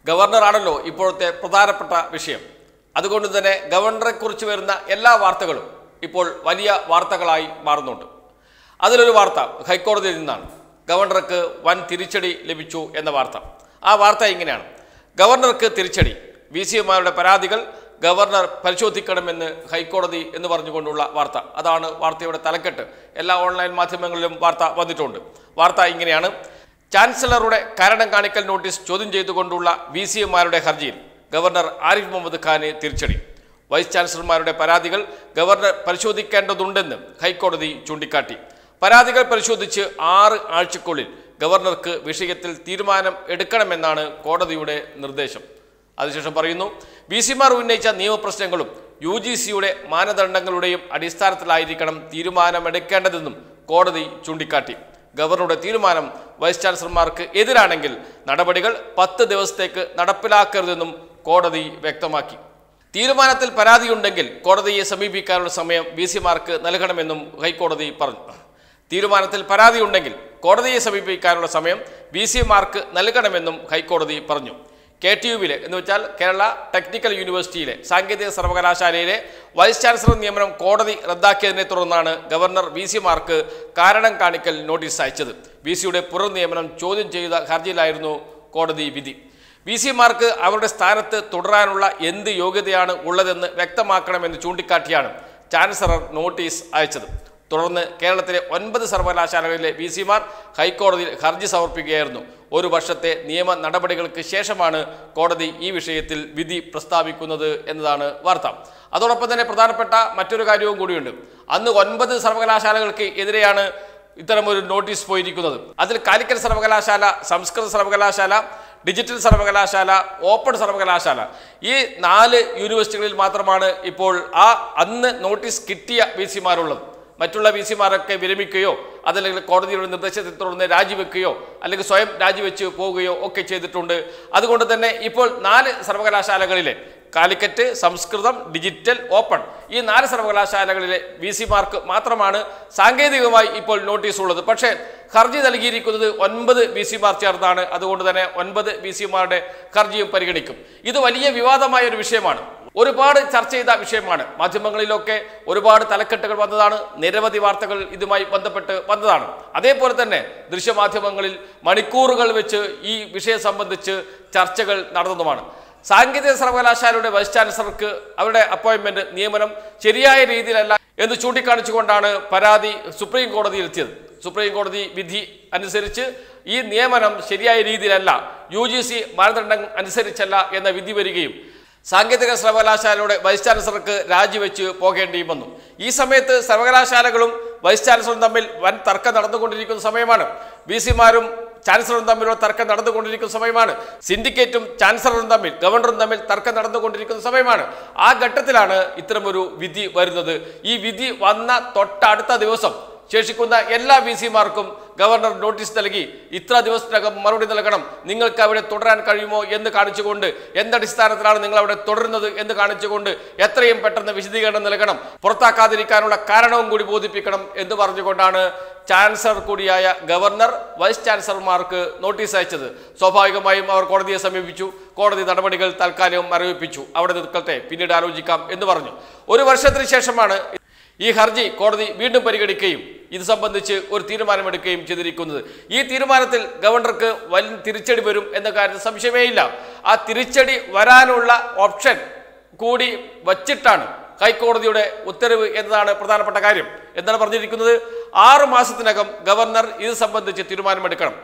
ഗവർണറാണല്ലോ ഇപ്പോഴത്തെ പ്രധാനപ്പെട്ട വിഷയം. അതുകൊണ്ട് തന്നെ ഗവർണറെക്കുറിച്ച് വരുന്ന എല്ലാ വാർത്തകളും ഇപ്പോൾ വലിയ വാർത്തകളായി മാറുന്നുണ്ട്. അതിലൊരു വാർത്ത ഹൈക്കോടതിയിൽ നിന്നാണ്. ഗവർണർക്ക് വൻ തിരിച്ചടി ലഭിച്ചു എന്ന വാർത്ത. ആ വാർത്ത ഇങ്ങനെയാണ്: ഗവർണർക്ക് തിരിച്ചടി, VC-മാരുടെ പരാതികൾ ഗവർണർ പരിശോധിക്കണമെന്ന് ഹൈക്കോടതി എന്ന് പറഞ്ഞുകൊണ്ടുള്ള വാർത്ത. അതാണ് വാർത്തയുടെ തലക്കെട്ട്. എല്ലാ ഓൺലൈൻ മാധ്യമങ്ങളിലും വാർത്ത വന്നിട്ടുണ്ട്. വാർത്ത ഇങ്ങനെയാണ്: ചാൻസലറുടെ കാരണം കാണിക്കൽ നോട്ടീസ് ചോദ്യം ചെയ്തുകൊണ്ടുള്ള VC-മാരുടെ ഹർജിയിൽ ഗവർണർ ആരിഫ് മുഹമ്മദ് ഖാന് തിരിച്ചടി. വൈസ് ചാൻസലർമാരുടെ പരാതികൾ ഗവർണർ പരിശോധിക്കേണ്ടതുണ്ടെന്ന് ഹൈക്കോടതി ചൂണ്ടിക്കാട്ടി. പരാതികൾ പരിശോധിച്ച് 6 ആഴ്ചക്കുള്ളിൽ ഗവർണർക്ക് വിഷയത്തിൽ തീരുമാനം എടുക്കണമെന്നാണ് കോടതിയുടെ നിർദ്ദേശം. അതിനുശേഷം പറയുന്നു, VC-മാർ ഉന്നയിച്ച നിയമപ്രശ്നങ്ങളും UGC-യുടെ മാനദണ്ഡങ്ങളുടെയും അടിസ്ഥാനത്തിലായിരിക്കണം തീരുമാനമെടുക്കേണ്ടതെന്നും കോടതി ചൂണ്ടിക്കാട്ടി. ഗവർണറുടെ തീരുമാനം വൈസ് ചാൻസലർമാർക്ക് എതിരാണെങ്കിൽ നടപടികൾ 10 ദിവസത്തേക്ക് നടപ്പിലാക്കരുതെന്നും കോടതി വ്യക്തമാക്കി. തീരുമാനത്തിൽ പരാതിയുണ്ടെങ്കിൽ കോടതിയെ സമീപിക്കാനുള്ള സമയം VC-മാർക്ക് നൽകണമെന്നും ഹൈക്കോടതി പറഞ്ഞു. തീരുമാനത്തിൽ പരാതിയുണ്ടെങ്കിൽ കോടതിയെ സമീപിക്കാനുള്ള സമയം VC-മാർക്ക് നൽകണമെന്നും ഹൈക്കോടതി പറഞ്ഞു. KTU-വിലെ എന്ന് വെച്ചാൽ കേരള ടെക്നിക്കൽ യൂണിവേഴ്സിറ്റിയിലെ സാങ്കേതിക സർവകലാശാലയിലെ വൈസ് ചാൻസലർ നിയമനം കോടതി റദ്ദാക്കിയതിനെ തുടർന്നാണ് ഗവർണർ VC-മാർക്ക് കാരണം കാണിക്കൽ നോട്ടീസ് അയച്ചത്. VC-യുടെ പുനർനിയമനം ചോദ്യം ചെയ്ത ഹർജിയിലായിരുന്നു കോടതി വിധി. VC-മാർക്ക് അവരുടെ സ്ഥാനത്ത് തുടരാനുള്ള എന്ത് യോഗ്യതയാണ് ഉള്ളതെന്ന് വ്യക്തമാക്കണമെന്ന് ചൂണ്ടിക്കാട്ടിയാണ് ചാൻസലർ നോട്ടീസ് അയച്ചത്. തുടർന്ന് കേരളത്തിലെ 9 സർവകലാശാലകളിലെ VC-മാർ ഹൈക്കോടതിയിൽ ഹർജി സമർപ്പിക്കുകയായിരുന്നു. 1 വർഷത്തെ നിയമ നടപടികൾക്ക് ശേഷമാണ് കോടതി ഈ വിഷയത്തിൽ വിധി പ്രസ്താവിക്കുന്നത് എന്നതാണ് വാർത്ത. അതോടൊപ്പം തന്നെ പ്രധാനപ്പെട്ട മറ്റൊരു കാര്യവും കൂടിയുണ്ട്. അന്ന് 9 സർവകലാശാലകൾക്ക് എതിരെയാണ് ഇത്തരമൊരു നോട്ടീസ് പോയിരിക്കുന്നത്. അതിൽ കാലിക്കറ്റ് സർവകലാശാല, സംസ്കൃത സർവകലാശാല, ഡിജിറ്റൽ സർവകലാശാല, ഓപ്പൺ സർവകലാശാല, ഈ 4 യൂണിവേഴ്സിറ്റികളിൽ മാത്രമാണ് ഇപ്പോൾ അന്ന് നോട്ടീസ് കിട്ടിയ VC-മാരുള്ളത്. മറ്റുള്ള VC-മാരൊക്കെ വിരമിക്കുകയോ അതല്ലെങ്കിൽ കോടതിയുടെ നിർദ്ദേശത്തെ തുടർന്ന് രാജിവെക്കുകയോ അല്ലെങ്കിൽ സ്വയം രാജിവെച്ച് പോവുകയോ ഒക്കെ ചെയ്തിട്ടുണ്ട്. അതുകൊണ്ട് തന്നെ ഇപ്പോൾ 4 സർവകലാശാലകളിലെ കാലിക്കറ്റ്, സംസ്കൃതം, ഡിജിറ്റൽ, ഓപ്പൺ, ഈ 4 സർവകലാശാലകളിലെ VC-മാർക്ക് മാത്രമാണ് സാങ്കേതികമായി ഇപ്പോൾ നോട്ടീസ് ഉള്ളത്. പക്ഷേ ഹർജി നൽകിയിരിക്കുന്നത് 9 VC-മാർ ചേർന്നാണ്. അതുകൊണ്ട് തന്നെ 9 VC-മാരുടെ ഹർജിയും പരിഗണിക്കും. ഇത് വലിയ വിവാദമായ ഒരു വിഷയമാണ്. ഒരുപാട് ചർച്ച ചെയ്ത വിഷയമാണ്. മാധ്യമങ്ങളിലൊക്കെ ഒരുപാട് തലക്കെട്ടുകൾ വന്നതാണ്. നിരവധി വാർത്തകൾ ഇതുമായി ബന്ധപ്പെട്ട് വന്നതാണ്. അതേപോലെ തന്നെ ദൃശ്യമാധ്യമങ്ങളിൽ മണിക്കൂറുകൾ വെച്ച് ഈ വിഷയം സംബന്ധിച്ച് ചർച്ചകൾ നടന്നതുമാണ്. സാങ്കേതിക സർവകലാശാലയുടെ വൈസ് ചാൻസലർക്ക് അവരുടെ അപ്പോയിന്റ്മെന്റ് നിയമനം ശരിയായ രീതിയിലല്ല എന്ന് ചൂണ്ടിക്കാണിച്ചുകൊണ്ടാണ് പരാതി സുപ്രീം കോടതിയിൽ എത്തിയത്. സുപ്രീം കോടതി വിധി അനുസരിച്ച് ഈ നിയമനം ശരിയായ രീതിയിലല്ല, UGC മാനദണ്ഡം അനുസരിച്ചല്ല എന്ന വിധി വരികയും സാങ്കേതിക സർവകലാശാലയുടെ വൈസ് ചാൻസലർക്ക് രാജിവെച്ച് പോകേണ്ടിയും വന്നു. ഈ സമയത്ത് സർവകലാശാലകളും വൈസ് ചാൻസലറും തമ്മിൽ വൻ തർക്കം നടന്നുകൊണ്ടിരിക്കുന്ന സമയമാണ്. VC-മാരും ചാൻസലറും തമ്മിലുള്ള തർക്കം നടന്നുകൊണ്ടിരിക്കുന്ന സമയമാണ്. സിൻഡിക്കേറ്റും ചാൻസലറും തമ്മിൽ, ഗവർണറും തമ്മിൽ തർക്കം നടന്നുകൊണ്ടിരിക്കുന്ന സമയമാണ്. ആ ഘട്ടത്തിലാണ് ഇത്തരമൊരു വിധി വരുന്നത്. ഈ വിധി വന്ന തൊട്ടടുത്ത ദിവസം ശേഷിക്കുന്ന എല്ലാ VC-മാർക്കും ഗവർണർ നോട്ടീസ് നൽകി ഇത്ര ദിവസത്തിനകം മറുപടി നൽകണം, നിങ്ങൾക്ക് അവിടെ തുടരാൻ കഴിയുമോ എന്ന് കാണിച്ചുകൊണ്ട്, എന്തടിസ്ഥാനത്തിലാണ് നിങ്ങൾ അവിടെ തുടരുന്നത് എന്ന് കാണിച്ചുകൊണ്ട് എത്രയും പെട്ടെന്ന് വിശദീകരണം നൽകണം, പുറത്താക്കാതിരിക്കാനുള്ള കാരണവും കൂടി ബോധിപ്പിക്കണം എന്ന് പറഞ്ഞുകൊണ്ടാണ് ചാൻസലർ കൂടിയായ ഗവർണർ വൈസ് ചാൻസലർമാർക്ക് നോട്ടീസ് അയച്ചത്. സ്വാഭാവികമായും അവർ കോടതിയെ സമീപിച്ചു. കോടതി നടപടികൾ തൽക്കാലം മരവിപ്പിച്ചു. അവിടെ നിൽക്കട്ടെ, പിന്നീട് ആലോചിക്കാം എന്ന് പറഞ്ഞു. 1 വർഷത്തിന് ശേഷമാണ് ഈ ഹർജി കോടതി വീണ്ടും പരിഗണിക്കുകയും ഇത് സംബന്ധിച്ച് ഒരു തീരുമാനമെടുക്കുകയും ചെയ്തിരിക്കുന്നത്. ഈ തീരുമാനത്തിൽ ഗവർണർക്ക് വലിയ തിരിച്ചടി വരും എന്ന കാര്യത്തിൽ സംശയമേയില്ല. ആ തിരിച്ചടി വരാനുള്ള ഓപ്ഷൻ കൂടി വച്ചിട്ടാണ് ഹൈക്കോടതിയുടെ ഉത്തരവ് എന്നതാണ് പ്രധാനപ്പെട്ട കാര്യം. എന്താണ് പറഞ്ഞിരിക്കുന്നത്? 6 മാസത്തിനകം ഗവർണർ ഇത് സംബന്ധിച്ച് തീരുമാനമെടുക്കണം.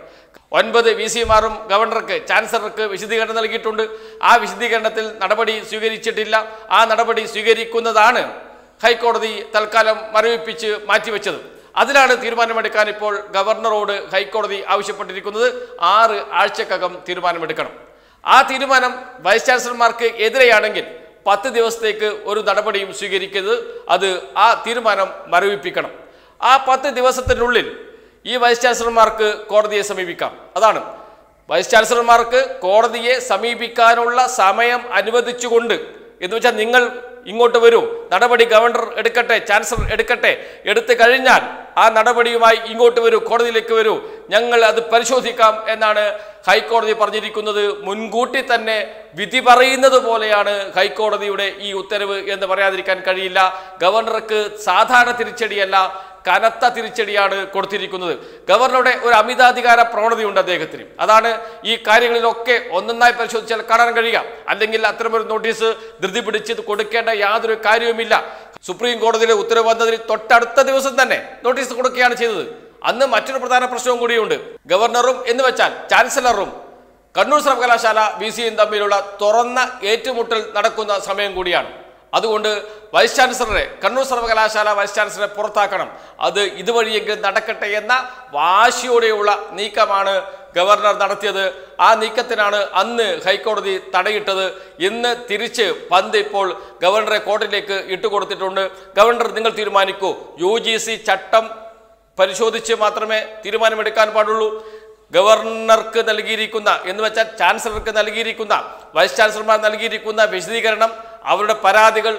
9 VC-മാരും ഗവർണർക്ക്, ചാൻസലർക്ക് വിശദീകരണം നൽകിയിട്ടുണ്ട്. ആ വിശദീകരണത്തിൽ നടപടി സ്വീകരിച്ചിട്ടില്ല. ആ നടപടി സ്വീകരിക്കുന്നതാണ് ഹൈക്കോടതി തൽക്കാലം മരവിപ്പിച്ച് മാറ്റിവെച്ചത്. അതിലാണ് തീരുമാനമെടുക്കാൻ ഇപ്പോൾ ഗവർണറോട് ഹൈക്കോടതി ആവശ്യപ്പെട്ടിരിക്കുന്നത്. 6 ആഴ്ചക്കകം തീരുമാനമെടുക്കണം. ആ തീരുമാനം വൈസ് ചാൻസലർമാർക്ക് എതിരെയാണെങ്കിൽ 10 ദിവസത്തേക്ക് ഒരു നടപടിയും സ്വീകരിക്കരുത്. അത് ആ തീരുമാനം മരവിപ്പിക്കണം. ആ 10 ദിവസത്തിനുള്ളിൽ ഈ വൈസ് ചാൻസലർമാർക്ക് കോടതിയെ സമീപിക്കാം. അതാണ് വൈസ് ചാൻസലർമാർക്ക് കോടതിയെ സമീപിക്കാനുള്ള സമയം അനുവദിച്ചുകൊണ്ട് എന്ന് വെച്ചാൽ നിങ്ങൾ ഇങ്ങോട്ട് വരൂ, നടപടി ഗവർണർ എടുക്കട്ടെ, ചാൻസലർ എടുക്കട്ടെ, എടുത്തു കഴിഞ്ഞാൽ ആ നടപടിയുമായി ഇങ്ങോട്ട് വരൂ, കോടതിയിലേക്ക് വരൂ, ഞങ്ങൾ അത് പരിശോധിക്കാം എന്നാണ് ഹൈക്കോടതി പറഞ്ഞിരിക്കുന്നത്. മുൻകൂട്ടി തന്നെ വിധി പറയുന്നത് പോലെയാണ് ഹൈക്കോടതിയുടെ ഈ ഉത്തരവ് എന്ന് പറയാതിരിക്കാൻ കഴിയില്ല. ഗവർണർക്ക് സാധാരണ തിരിച്ചടിയല്ല, കനത്ത തിരിച്ചടിയാണ് കൊടുത്തിരിക്കുന്നത്. ഗവർണറുടെ ഒരു അമിതാധികാര പ്രവണതയുണ്ട് അദ്ദേഹത്തിന്. അതാണ് ഈ കാര്യങ്ങളിലൊക്കെ ഒന്നൊന്നായി പരിശോധിച്ചാൽ കാണാൻ കഴിയുക. അല്ലെങ്കിൽ അത്തരമൊരു നോട്ടീസ് ധൃതി പിടിച്ച് കൊടുക്കേണ്ട യാതൊരു കാര്യവുമില്ല. സുപ്രീം കോടതിയിലെ ഉത്തരവ് വന്നതിന് തൊട്ടടുത്ത ദിവസം തന്നെ നോട്ടീസ് കൊടുക്കുകയാണ് ചെയ്തത്. അന്ന് മറ്റൊരു പ്രധാന പ്രശ്നവും കൂടിയുണ്ട്. ഗവർണറും എന്ന് വെച്ചാൽ ചാൻസലറും കണ്ണൂർ സർവകലാശാല VC-യും തമ്മിലുള്ള തുറന്ന ഏറ്റുമുട്ടൽ നടക്കുന്ന സമയം കൂടിയാണ്. അതുകൊണ്ട് വൈസ് ചാൻസലറെ, കണ്ണൂർ സർവകലാശാല വൈസ് ചാൻസലറെ പുറത്താക്കണം, അത് ഇതുവഴിയെങ്കിലും നടക്കട്ടെ എന്ന വാശിയോടെയുള്ള നീക്കമാണ് ഗവർണർ നടത്തിയത്. ആ നീക്കത്തിനാണ് അന്ന് ഹൈക്കോടതി തടയിട്ടത്. ഇന്ന് തിരിച്ച് പന്ത് ഇപ്പോൾ ഗവർണറെ കോടതിയിലേക്ക് ഇട്ടുകൊടുത്തിട്ടുണ്ട്. ഗവർണർ നിങ്ങൾ തീരുമാനിക്കൂ, UGC ചട്ടം പരിശോധിച്ച് മാത്രമേ തീരുമാനമെടുക്കാൻ പാടുള്ളൂ. ഗവർണർക്ക് നൽകിയിരിക്കുന്ന എന്ന് വെച്ചാൽ ചാൻസലർക്ക് നൽകിയിരിക്കുന്ന, വൈസ് ചാൻസലർമാർ നൽകിയിരിക്കുന്ന വിശദീകരണം, അവരുടെ പരാതികൾ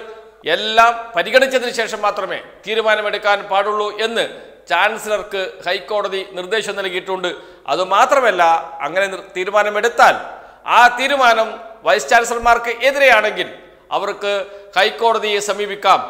എല്ലാം പരിഗണിച്ചതിന് ശേഷം മാത്രമേ തീരുമാനമെടുക്കാൻ പാടുള്ളൂ എന്ന് ചാൻസലർക്ക് ഹൈക്കോടതി നിർദ്ദേശം നൽകിയിട്ടുണ്ട്. അതുമാത്രമല്ല, അങ്ങനെ തീരുമാനമെടുത്താൽ ആ തീരുമാനം വൈസ് ചാൻസലർമാർക്ക് എതിരെയാണെങ്കിൽ അവർക്ക് ഹൈക്കോടതിയെ സമീപിക്കാം.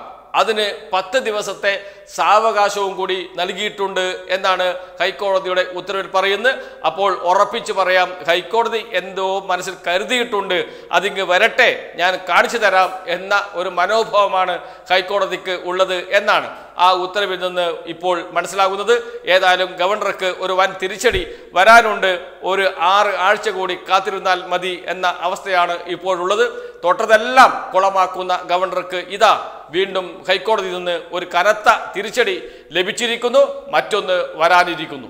അതിന് 10 ദിവസത്തെ സാവകാശവും കൂടി നൽകിയിട്ടുണ്ട് എന്നാണ് ഹൈക്കോടതിയുടെ ഉത്തരവിൽ പറയുന്നത്. അപ്പോൾ ഉറപ്പിച്ചു പറയാം, ഹൈക്കോടതി എന്തോ മനസ്സിൽ കരുതിയിട്ടുണ്ട്, അതിങ്ങ് വരട്ടെ, ഞാൻ കാണിച്ചു തരാം എന്ന ഒരു മനോഭാവമാണ് ഹൈക്കോടതിക്ക് ഉള്ളത് എന്നാണ് ആ ഉത്തരവിൽ നിന്ന് ഇപ്പോൾ മനസ്സിലാകുന്നത്. ഏതായാലും ഗവർണർക്ക് ഒരു വൻ തിരിച്ചടി വരാനുണ്ട്. ഒരു 6 ആഴ്ച കൂടി കാത്തിരുന്നാൽ മതി എന്ന അവസ്ഥയാണ് ഇപ്പോഴുള്ളത്. തൊട്ടതെല്ലാം കുളമാക്കുന്ന ഗവർണർക്ക് ഇതാ വീണ്ടും ഹൈക്കോടതിയിൽ നിന്ന് ഒരു കനത്ത തിരിച്ചടി ലഭിച്ചിരിക്കുന്നു. മറ്റൊന്ന് വരാനിരിക്കുന്നു.